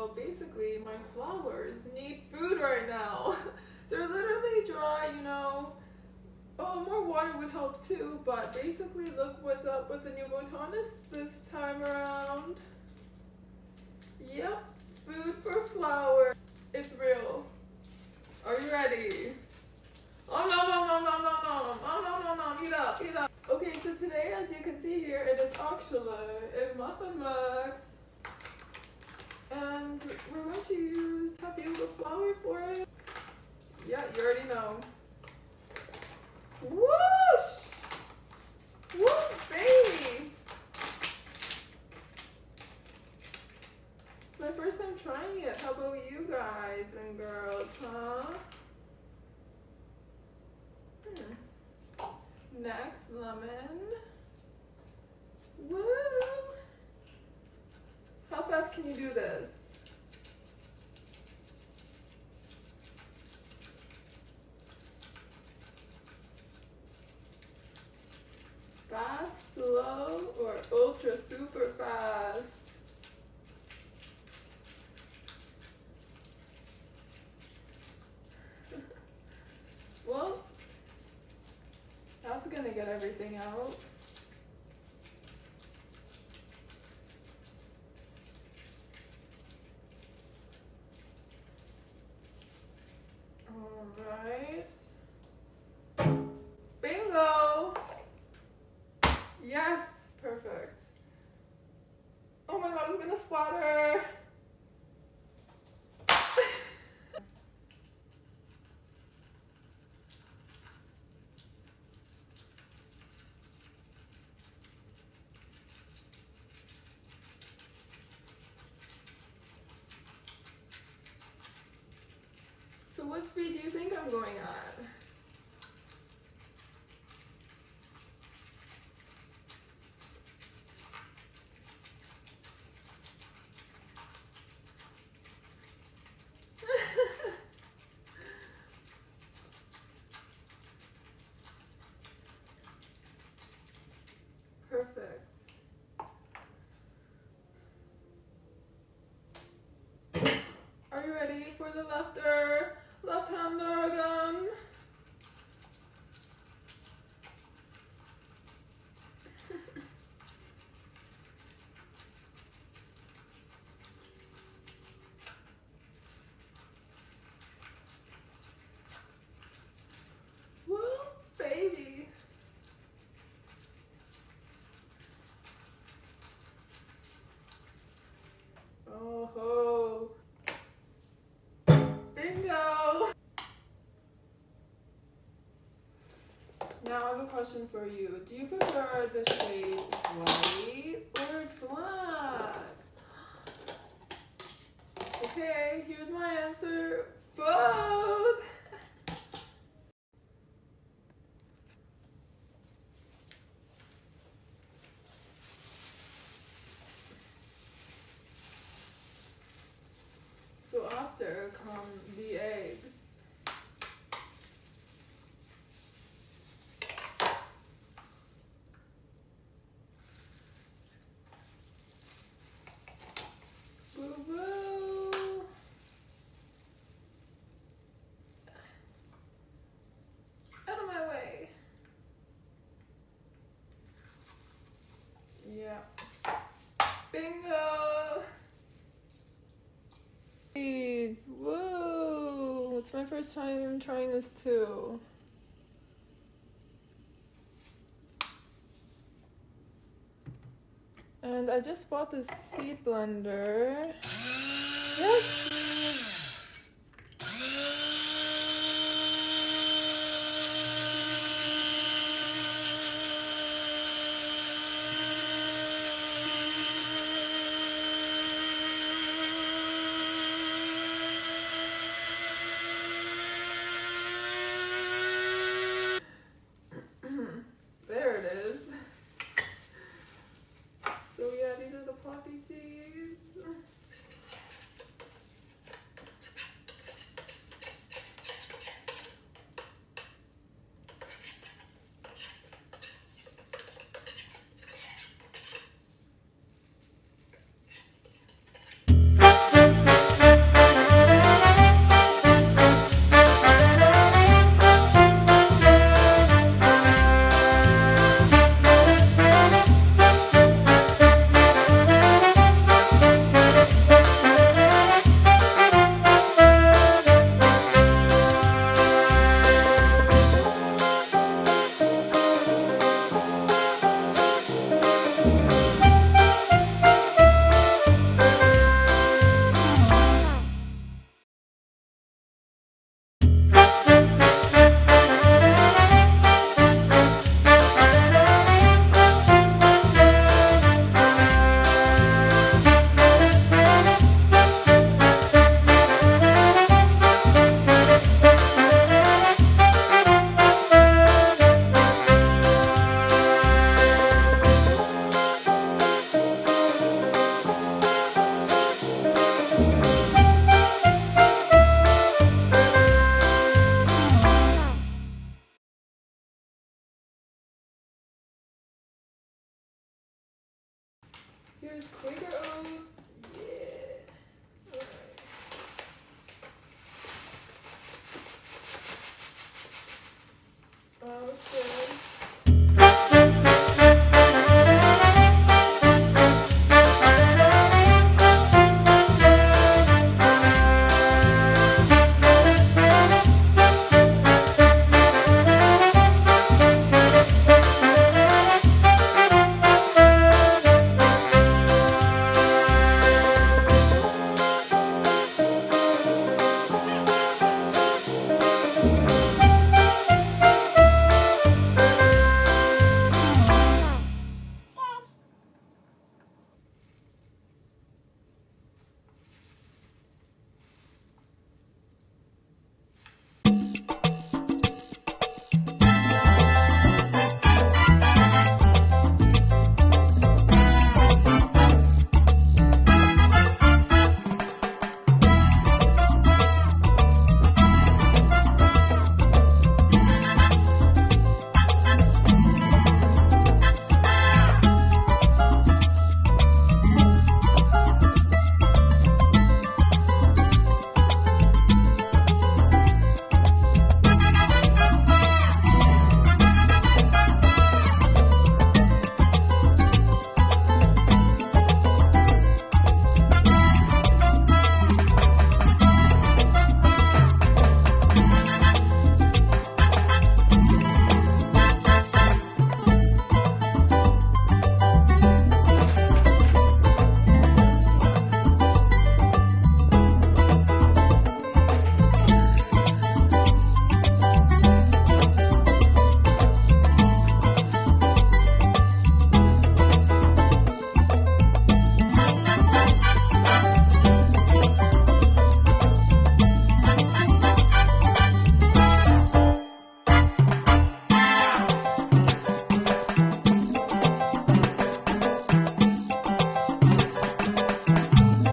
So basically my flowers need food right now. They're literally dry, you know. Oh, more water would help too, but basically look what's up with the new botanist this time around. Yep, food for flowers. It's real. Are you ready? Oh no, no, no, no, no, no. Oh no, no, no, eat up, eat up. Okay, so today, as you can see here, it is actually a muffin mix. And we're going to use tapioca flour for it. Yeah, you already know. Whoosh! Woo, baby! It's my first time trying it. How about you guys and girls, huh? Next, lemon. Woo! How fast can you do this? Fast, slow, or ultra super fast? Well, that's gonna get everything out. Alright. Bingo! Yes! Perfect. Oh my god, it's gonna splatter! So what speed do you think I'm going at? Perfect. Are you ready for the left-hander again? Woo, baby. Oh ho. Bingo. Now I have a question for you. Do you prefer the shade white or black? Okay, here's my answer. Both! So after come the eggs. Boo boo! Out of my way. Yeah. Bingo! Whoa! It's my first time trying this too. And I just bought this seed blender. Yes!